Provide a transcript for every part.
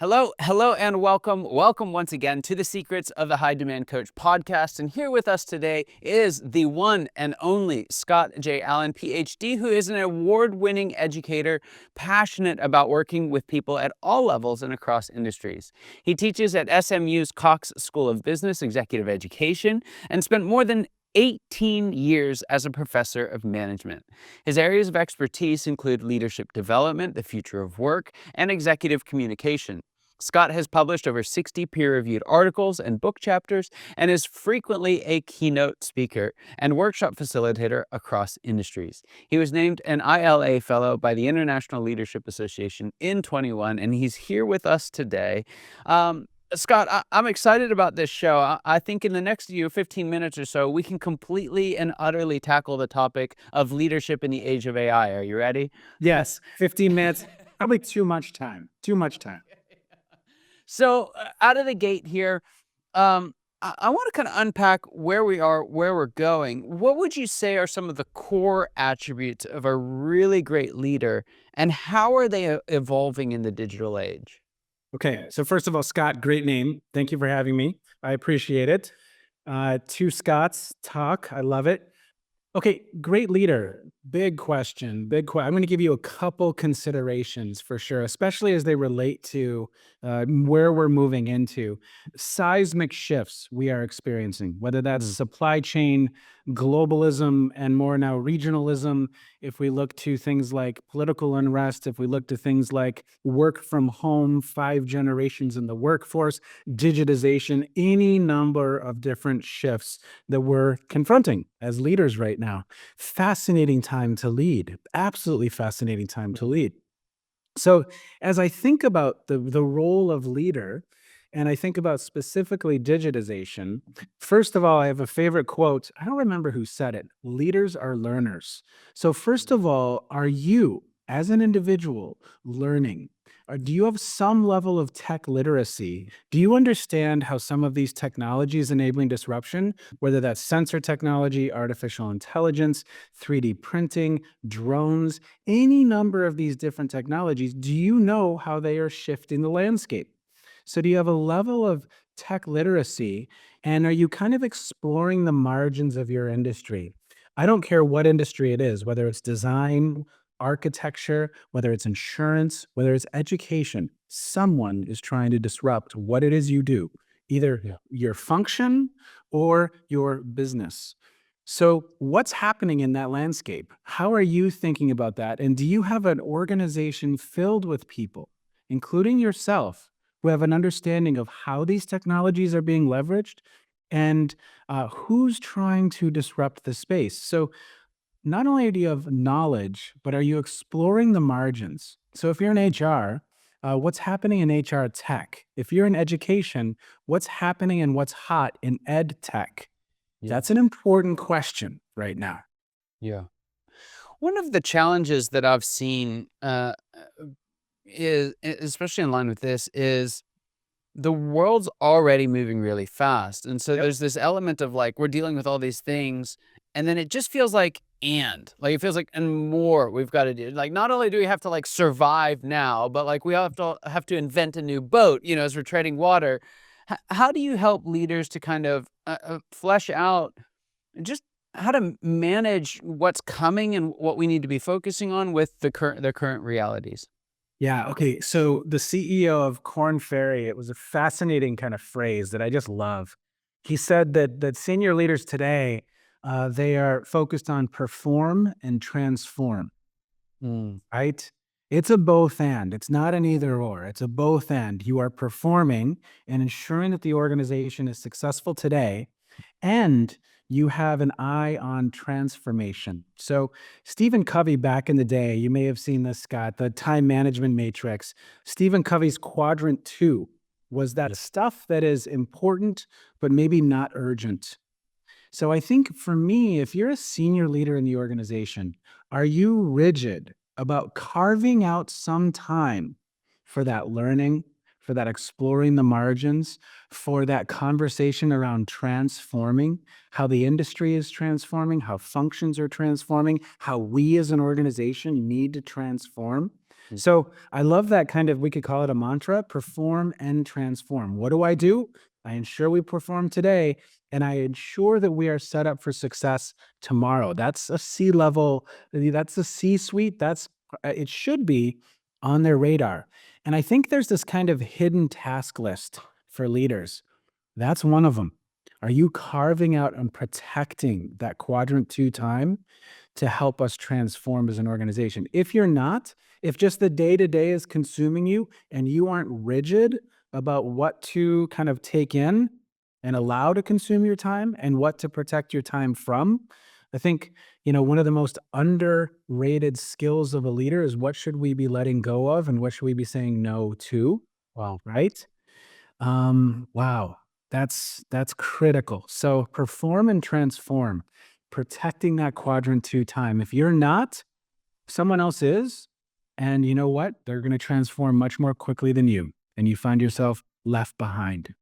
Hello, and welcome. Welcome once again to the Secrets of the High Demand Coach podcast. And here with us today is the one and only Scott J. Allen, PhD, who is an award-winning educator, passionate about working with people at all levels and across industries. He teaches at SMU's Cox School of Business Executive Education and spent more than 18 years as a professor of management. His areas of expertise include leadership development, the future of work, and executive communication. Scott has published over 60 peer-reviewed articles and book chapters and is frequently a keynote speaker and workshop facilitator across industries. He was named an ILA Fellow by the International Leadership Association in 21, and he's here with us today. Scott, I'm excited about this show. I think in the next 15 minutes or so, we can completely and utterly tackle the topic of leadership in the age of AI. Are you ready? Yes, 15 minutes, probably too much time. So out of the gate here, I want to kind of unpack where we are, where we're going. What would you say are some of the core attributes of a really great leader, and how are they evolving in the digital age? Okay, so first of all, Scott, great name. Thank you for having me. I appreciate it. Two Scotts talk. I love it. Okay, great leader. Big question. I'm going to give you a couple considerations for sure, especially as they relate to where we're moving into. Seismic shifts we are experiencing, whether that's supply chain, globalism, and more now regionalism. If we look to things like political unrest, if we look to things like work from home, 5 generations in the workforce, digitization, any number of different shifts that we're confronting as leaders right now. Fascinating time to lead. Absolutely fascinating time to lead. So as I think about the role of leader, and I think about specifically digitization, first of all, I have a favorite quote. I don't remember who said it. Leaders are learners. So first of all, are you, as an individual, learning? Or do you have some level of tech literacy? Do you understand how some of these technologies enabling disruption, whether that's sensor technology, artificial intelligence, 3D printing, drones, any number of these different technologies, do you know how they are shifting the landscape? So do you have a level of tech literacy, and are you kind of exploring the margins of your industry? I don't care what industry it is, whether it's design, architecture, whether it's insurance, whether it's education, someone is trying to disrupt what it is you do, either your function or your business. So, what's happening in that landscape? How are you thinking about that? And do you have an organization filled with people, including yourself, who have an understanding of how these technologies are being leveraged and who's trying to disrupt the space? So, not only do you have knowledge, but are you exploring the margins? So if you're in HR, what's happening in HR tech? If you're in education, what's happening and what's hot in ed tech? Yeah. That's an important question right now. Yeah. One of the challenges that I've seen is, especially in line with this, is the world's already moving really fast. And so there's this element of like, we're dealing with all these things, and then it just feels like, it feels like, and more we've got to do. Like, not only do we have to like survive now, but like we have to invent a new boat, as we're treading water. How do you help leaders to kind of flesh out just how to manage what's coming and what we need to be focusing on with the current realities? Yeah. Okay. So the CEO of Korn Ferry, it was a fascinating kind of phrase that I just love. He said that senior leaders today, they are focused on perform and transform. Mm. Right? It's a both and. It's not an either or. It's a both and. You are performing and ensuring that the organization is successful today, and you have an eye on transformation. So, Stephen Covey, back in the day, you may have seen this, Scott, the time management matrix. Stephen Covey's quadrant 2 was that stuff that is important, but maybe not urgent. So I think for me, if you're a senior leader in the organization, are you rigid about carving out some time for that learning, for that exploring the margins, for that conversation around transforming, how the industry is transforming, how functions are transforming, how we as an organization need to transform? So I love that kind of, we could call it a mantra: perform and transform. What do? I ensure we perform today, and I ensure that we are set up for success tomorrow. That's a C level, that's a C suite. It should be on their radar. And I think there's this kind of hidden task list for leaders. That's one of them. Are you carving out and protecting that quadrant 2 time to help us transform as an organization? If you're not, if just the day to day is consuming you and you aren't rigid about what to kind of take in and allow to consume your time and what to protect your time from, I think, one of the most underrated skills of a leader is what should we be letting go of and what should we be saying no to, Wow. right? Wow, that's critical. So perform and transform, protecting that quadrant 2 time. If you're not, someone else is, and you know what? They're going to transform much more quickly than you, and you find yourself left behind.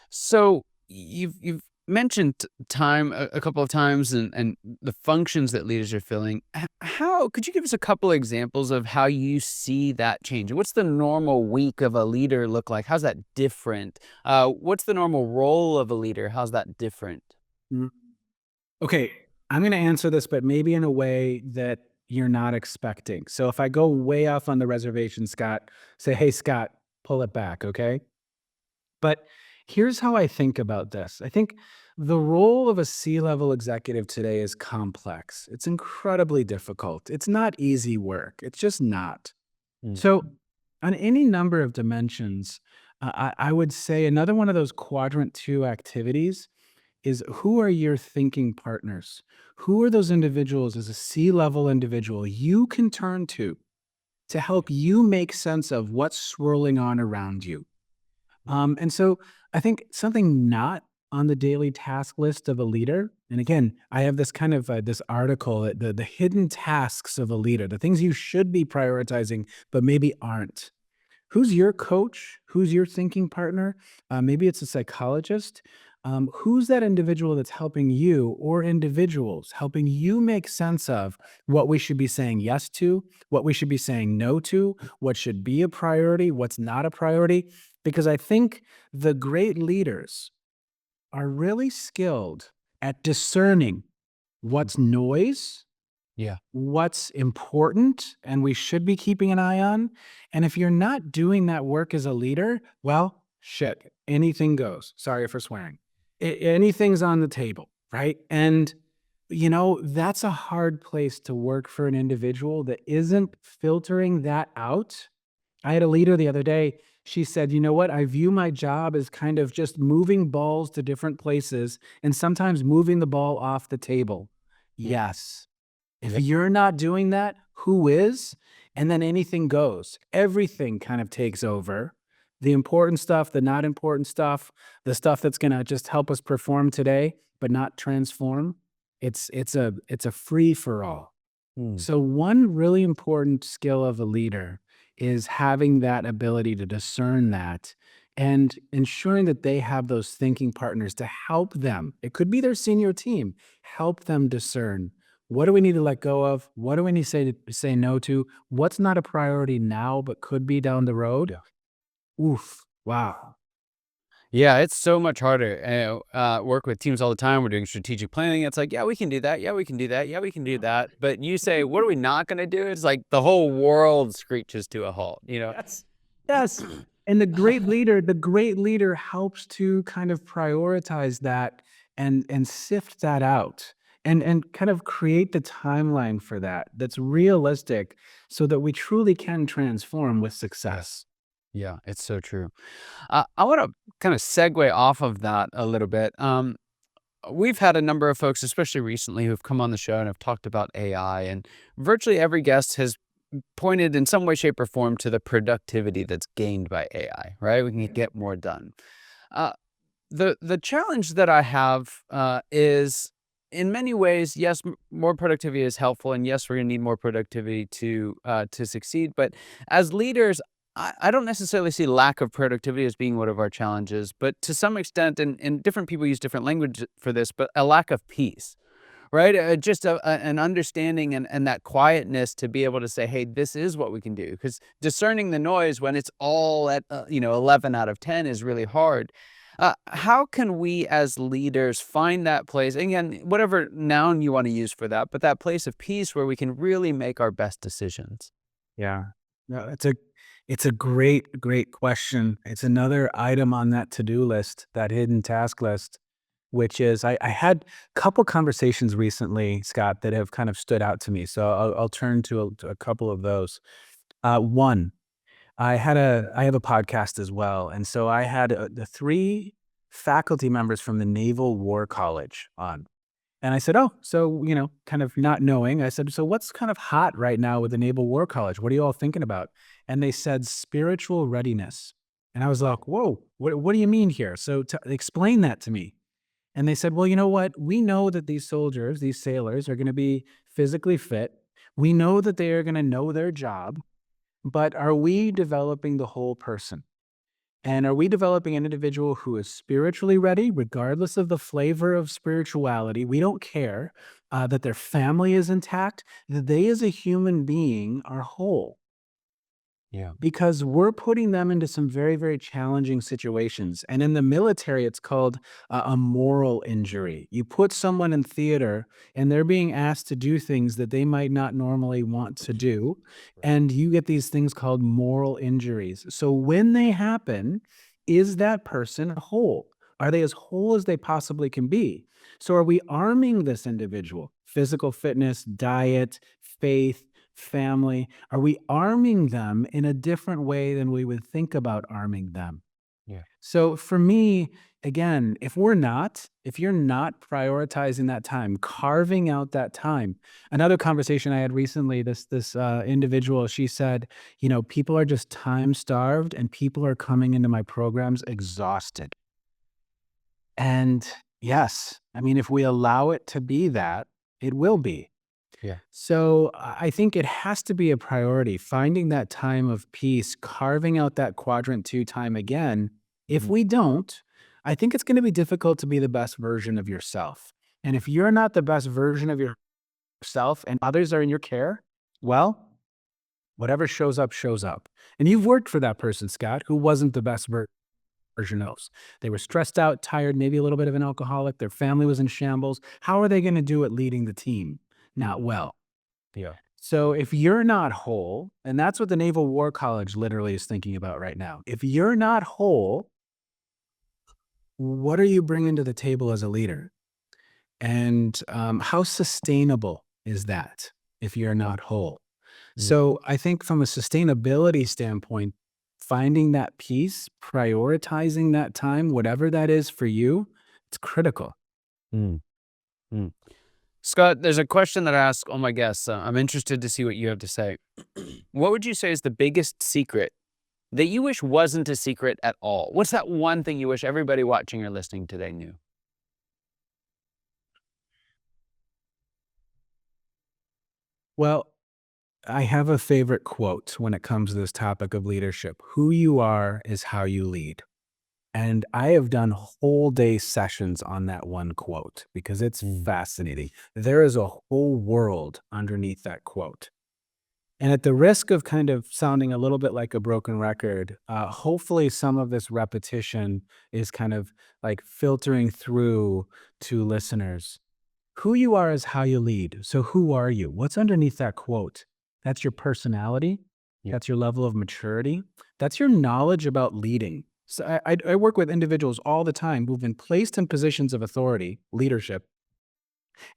So you've mentioned time a couple of times and the functions that leaders are filling. How could you give us a couple examples of how you see that change? What's the normal week of a leader look like? How's that different? What's the normal role of a leader? How's that different? Mm. Okay, I'm going to answer this, but maybe in a way that you're not expecting. So if I go way off on the reservation, Scott, say, "Hey, Scott, pull it back," okay? But here's how I think about this. I think the role of a C-level executive today is complex. It's incredibly difficult. It's not easy work. It's just not. Mm. So, on any number of dimensions, I would say another one of those quadrant 2 activities is, who are your thinking partners? Who are those individuals as a C-level individual you can turn to help you make sense of what's swirling on around you? And so I think something not on the daily task list of a leader. And again, I have this kind of this article, the hidden tasks of a leader, the things you should be prioritizing, but maybe aren't. Who's your coach? Who's your thinking partner? Maybe it's a psychologist. Who's that individual that's helping you, or individuals helping you make sense of what we should be saying yes to, what we should be saying no to, what should be a priority, what's not a priority? Because I think the great leaders are really skilled at discerning what's noise, Yeah. what's important, and we should be keeping an eye on. And if you're not doing that work as a leader, well, shit, anything goes. Sorry for swearing. Anything's on the table, right? And, that's a hard place to work for an individual that isn't filtering that out. I had a leader the other day. She said, "You know what? I view my job as kind of just moving balls to different places and sometimes moving the ball off the table." Mm. Yes. If Yep. you're not doing that, who is? And then anything goes. Everything kind of takes over. The important stuff, the not important stuff, the stuff that's going to just help us perform today, but not transform. It's a free for all. Mm. So one really important skill of a leader is having that ability to discern that and ensuring that they have those thinking partners to help them. It could be their senior team, help them discern, what do we need to let go of? What do we need to say no to? What's not a priority now but could be down the road? Yeah. Oof. Wow. Yeah, it's so much harder. Work with teams all the time. We're doing strategic planning. It's like, yeah, we can do that. Yeah, we can do that. Yeah, we can do that. But you say, what are we not going to do? It's like the whole world screeches to a halt, Yes. Yes. And the great leader helps to kind of prioritize that and sift that out and kind of create the timeline for that that's realistic so that we truly can transform with success. Yeah, it's so true. I want to kind of segue off of that a little bit. We've had a number of folks, especially recently, who've come on the show and have talked about AI, and virtually every guest has pointed in some way, shape, or form to the productivity that's gained by AI, right? We can get more done. Uh, the challenge that I have is, in many ways, yes, more productivity is helpful, and yes, we're going to need more productivity to succeed. But as leaders, I don't necessarily see lack of productivity as being one of our challenges, but to some extent, and different people use different language for this, but a lack of peace. right? Just an understanding and that quietness to be able to say, hey, this is what we can do. Because discerning the noise when it's all at 11 out of 10 is really hard. How can we as leaders find that place? Again, whatever noun you want to use for that, but that place of peace where we can really make our best decisions. Yeah. No, it's a great question. It's another item on that to-do list, that hidden task list, which is I had a couple conversations recently, Scott, that have kind of stood out to me. So I'll turn to a couple of those. One, I have a podcast as well, and so I had the three faculty members from the Naval War College on. And I said, "Oh, so, kind of not knowing," I said, "So what's kind of hot right now with the Naval War College? What are you all thinking about?" And they said, "Spiritual readiness." And I was like, "Whoa, what do you mean here? So explain that to me." And they said, "Well, you know what? We know that these soldiers, these sailors are going to be physically fit. We know that they are going to know their job, but are we developing the whole person? And are we developing an individual who is spiritually ready, regardless of the flavor of spirituality? We don't care that their family is intact, that they as a human being are whole, Yeah. because we're putting them into some very, very challenging situations. And in the military, it's called a moral injury. You put someone in theater and they're being asked to do things that they might not normally want to do. And you get these things called moral injuries. So when they happen, is that person whole? Are they as whole as they possibly can be? So are we arming this individual? Physical fitness, diet, faith, family, are we arming them in a different way than we would think about arming them? Yeah. So for me, again, if you're not prioritizing that time, carving out that time. Another conversation I had recently, this individual, she said, people are just time starved and people are coming into my programs exhausted. And yes, I mean, if we allow it to be that, it will be. Yeah. So I think it has to be a priority, finding that time of peace, carving out that quadrant two time again. If Mhm. we don't, I think it's going to be difficult to be the best version of yourself. And if you're not the best version of yourself and others are in your care, well, whatever shows up, shows up. And you've worked for that person, Scott, who wasn't the best version of. They were stressed out, tired, maybe a little bit of an alcoholic. Their family was in shambles. How are they going to do it leading the team? Not well. Yeah. So if you're not whole, and that's what the Naval War College literally is thinking about right now. If you're not whole, what are you bringing to the table as a leader? And how sustainable is that if you're not whole? Mm. So I think from a sustainability standpoint, finding that peace, prioritizing that time, whatever that is for you, it's critical. Mm. Mm. Scott, there's a question that I ask all my guests. I'm interested to see what you have to say. What would you say is the biggest secret that you wish wasn't a secret at all? What's that one thing you wish everybody watching or listening today knew? Well, I have a favorite quote when it comes to this topic of leadership. Who you are is how you lead. And I have done whole day sessions on that one quote because it's Mm. fascinating. There is a whole world underneath that quote. And at the risk of kind of sounding a little bit like a broken record, hopefully some of this repetition is kind of like filtering through to listeners. Who you are is how you lead. So who are you? What's underneath that quote? That's your personality. Yeah. That's your level of maturity. That's your knowledge about leading. So I work with individuals all the time who've been placed in positions of authority, leadership,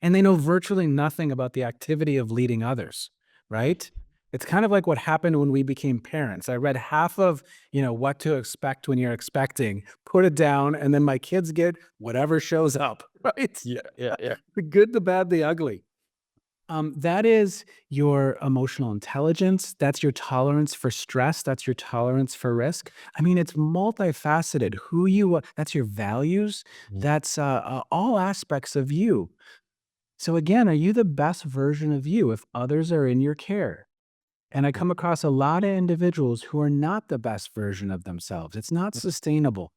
and they know virtually nothing about the activity of leading others, right? It's kind of like what happened when we became parents. I read half of, what to expect when you're expecting, put it down, and then my kids get whatever shows up, right? Yeah. Yeah. Yeah. The good, the bad, the ugly. That is your emotional intelligence. That's your tolerance for stress. That's your tolerance for risk. I mean, it's multifaceted. Who you are, that's your values. Mm. That's all aspects of you. So again, are you the best version of you if others are in your care? And I come across a lot of individuals who are not the best version of themselves. It's not sustainable.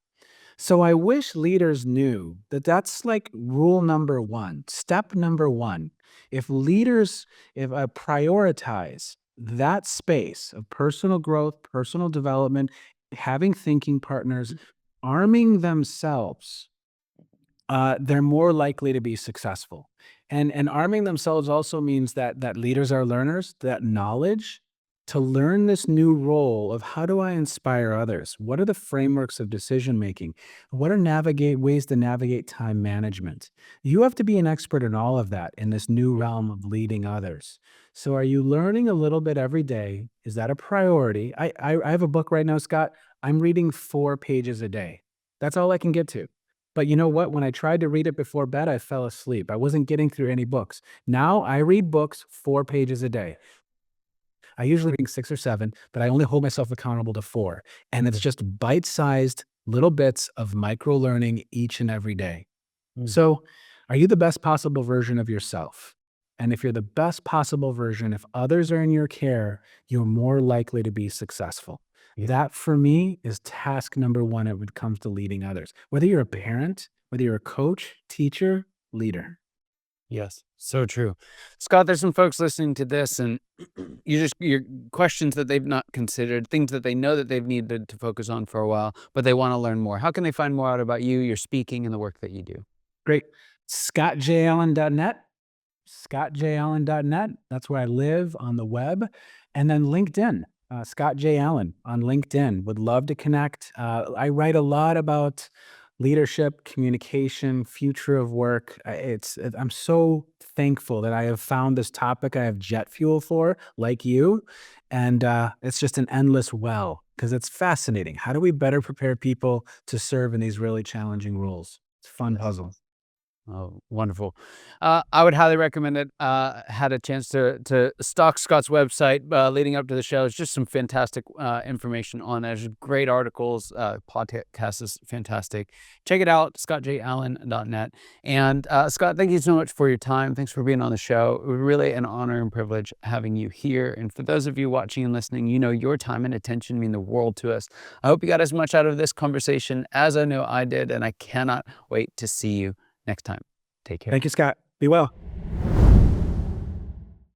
So I wish leaders knew that that's like rule number one, step number one. If leaders, if prioritize that space of personal growth, personal development, having thinking partners, arming themselves, they're more likely to be successful. And arming themselves also means that leaders are learners, that knowledge to learn this new role of how do I inspire others? What are the frameworks of decision making? What are navigate ways to navigate time management? You have to be an expert in all of that in this new realm of leading others. So are you learning a little bit every day? Is that a priority? I have a book right now, Scott. I'm reading 4 pages a day. That's all I can get to. But you know what? When I tried to read it before bed, I fell asleep. I wasn't getting through any books. Now I read books 4 pages a day. I usually read 6 or 7, but I only hold myself accountable to 4. And it's just bite-sized little bits of micro learning each and every day. Mm. So, are you the best possible version of yourself? And if you're the best possible version, if others are in your care, you're more likely to be successful. That for me is task number one when it comes to leading others. Whether you're a parent, whether you're a coach, teacher, leader. Yes, so true. Scott, there's some folks listening to this and your questions that they've not considered, things that they know that they've needed to focus on for a while, but they want to learn more. How can they find more out about you, your speaking, and the work that you do? Great. scottjallen.net. scottjallen.net. That's where I live on the web. And then LinkedIn, Scott J. Allen on LinkedIn. Would love to connect. I write a lot about leadership, communication, future of work. I'm so thankful that I have found this topic I have jet fuel for, like you. And it's just an endless well because it's fascinating. How do we better prepare people to serve in these really challenging roles? It's a fun puzzle. Oh, wonderful. I would highly recommend it. Had a chance to stalk Scott's website leading up to the show. It's just some fantastic information on it. There's great articles. Podcast is fantastic. Check it out, scottjallen.net. And Scott, thank you so much for your time. Thanks for being on the show. It was really an honor and privilege having you here. And for those of you watching and listening, you know your time and attention mean the world to us. I hope you got as much out of this conversation as I know I did, and I cannot wait to see you next time. Take care. Thank you, Scott. Be well.